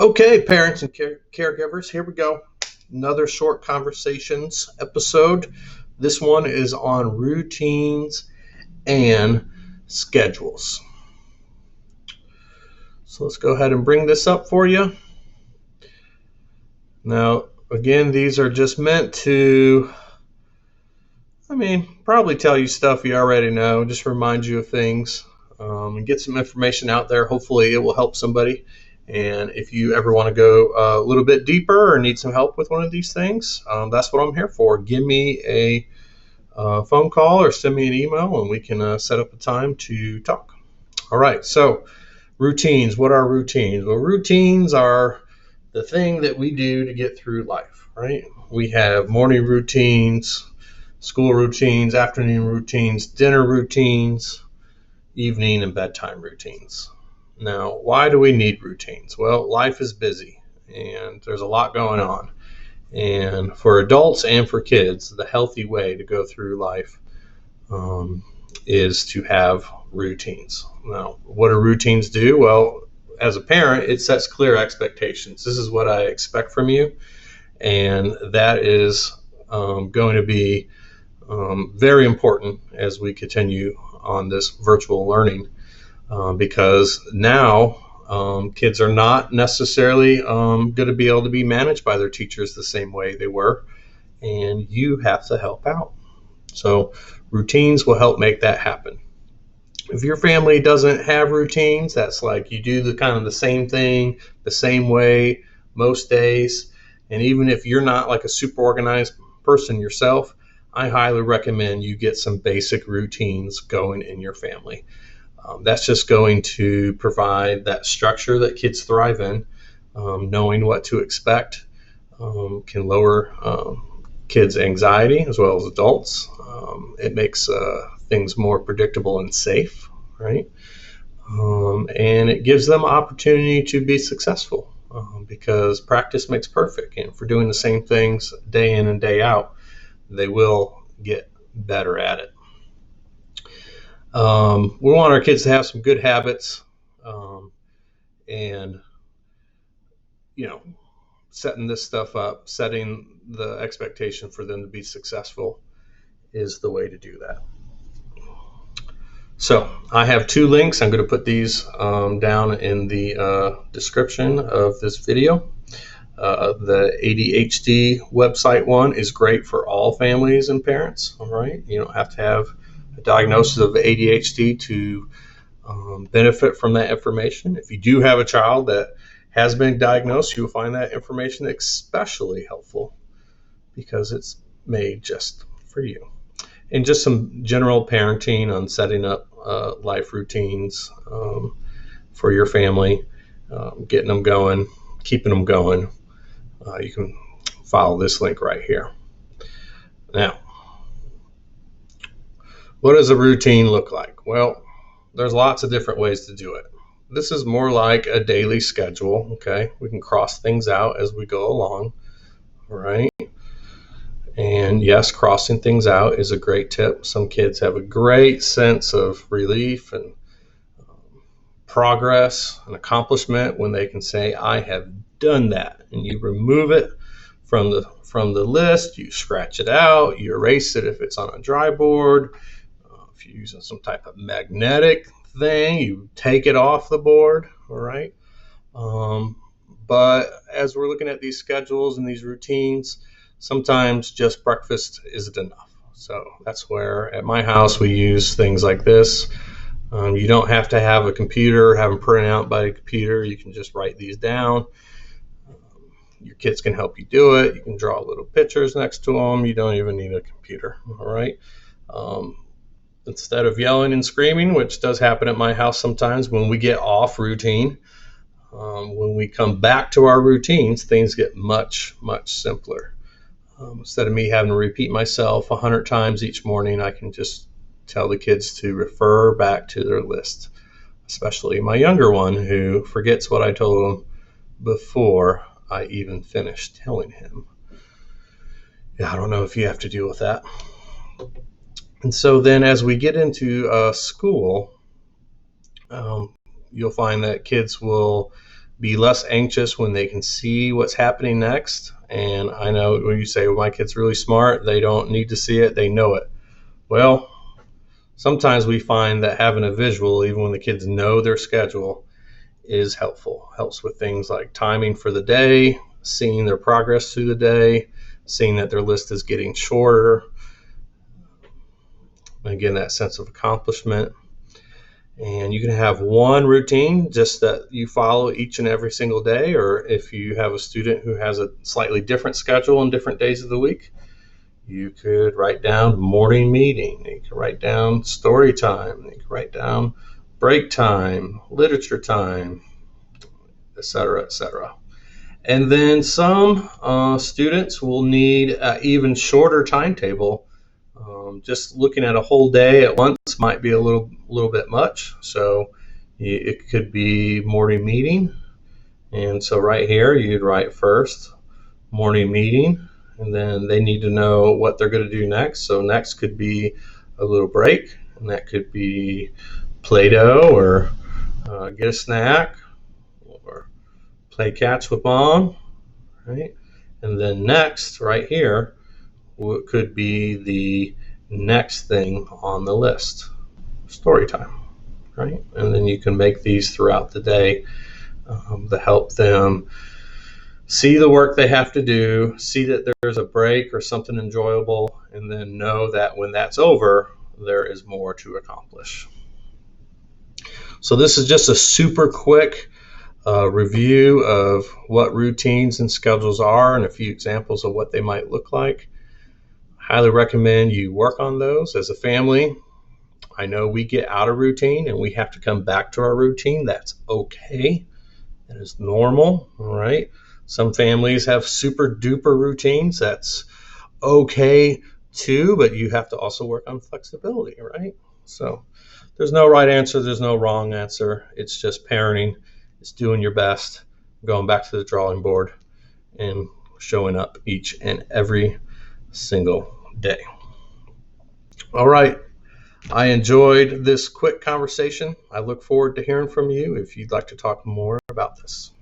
Okay, parents and caregivers, here we go. Another short conversations episode. This one is on routines and schedules. So let's go ahead and bring this up for you. Now, again, these are just meant to, probably tell you stuff you already know, just remind you of things, and get some information out there. Hopefully it will help somebody. And if you ever want to go a little bit deeper or need some help with one of these things, that's what I'm here for. Give me a phone call or send me an email and we can set up a time to talk. All right, so routines. What are routines? Well, routines are the thing that we do to get through life, right? We have morning routines, school routines, afternoon routines, dinner routines, evening and bedtime routines. Now, why do we need routines? Well, life is busy and there's a lot going on. And for adults and for kids, the healthy way to go through life is to have routines. Now, what do routines do? Well, as a parent, it sets clear expectations. This is what I expect from you. And that is going to be very important as we continue on this virtual learning. Because now kids are not necessarily going to be able to be managed by their teachers the same way they were, and you have to help out. So routines will help make that happen. If your family doesn't have routines, that's like you do the kind of the same thing the same way most days, and even if you're not like a super organized person yourself, I highly recommend you get some basic routines going in your family. That's just going to provide that structure that kids thrive in. Knowing what to expect can lower kids' anxiety as well as adults. It makes things more predictable and safe, right? And it gives them opportunity to be successful because practice makes perfect. And if we're doing the same things day in and day out, they will get better at it. We want our kids to have some good habits, and setting this stuff up, setting the expectation for them to be successful is the way to do that. So I have two links. I'm going to put these down in the description of this video. The ADHD website one is great for all families and parents. All right, you don't have to have a diagnosis of ADHD to benefit from that information. If you do have a child that has been diagnosed, you'll find that information especially helpful because it's made just for you. And just some general parenting on setting up life routines for your family, getting them going, keeping them going. You can follow this link right here. Now, what does a routine look like? Well, there's lots of different ways to do it. This is more like a daily schedule, okay? We can cross things out as we go along, right? And yes, crossing things out is a great tip. Some kids have a great sense of relief and progress and accomplishment when they can say, I have done that. And you remove it from the list, you scratch it out, you erase it if it's on a dry board. If you're using some type of magnetic thing, you take it off the board, all right? But as we're looking at these schedules and these routines, sometimes just breakfast isn't enough. So that's where at my house we use things like this. You don't have to have a computer, have them printed out by a computer. You can just write these down. Your kids can help you do it. You can draw little pictures next to them. You don't even need a computer, all right? Instead of yelling and screaming, which does happen at my house sometimes when we get off routine, when we come back to our routines, things get much, much simpler. Instead of me having to repeat myself 100 times each morning, I can just tell the kids to refer back to their list, especially my younger one who forgets what I told him before I even finished telling him. Yeah, I don't know if you have to deal with that. And so then as we get into school, you'll find that kids will be less anxious when they can see what's happening next. And I know when you say, well, my kid's really smart, they don't need to see it, they know it. Well, sometimes we find that having a visual, even when the kids know their schedule, is helpful. Helps with things like timing for the day, seeing their progress through the day, seeing that their list is getting shorter. Again, that sense of accomplishment. And you can have one routine just that you follow each and every single day, or if you have a student who has a slightly different schedule on different days of the week, you could write down morning meeting, you can write down story time, you can write down break time, literature time, etc., etc. And then some students will need an even shorter timetable. Just looking at a whole day at once might be a little bit much. So it could be morning meeting. And so right here, you'd write first morning meeting, and then they need to know what they're going to do next. So next could be a little break, and that could be Play-Doh or get a snack or play catch with mom, right? And then next, right here, could be the next thing on the list, story time, right? And then you can make these throughout the day to help them see the work they have to do, see that there's a break or something enjoyable, and then know that when that's over, there is more to accomplish. So this is just a super quick review of what routines and schedules are and a few examples of what they might look like. Highly recommend you work on those as a family. I know we get out of routine and we have to come back to our routine. That's okay. That is normal, all right? Some families have super duper routines. That's okay too, but you have to also work on flexibility, right? So there's no right answer. There's no wrong answer. It's just parenting. It's doing your best, going back to the drawing board and showing up each and every single day. All right. I enjoyed this quick conversation. I look forward to hearing from you if you'd like to talk more about this.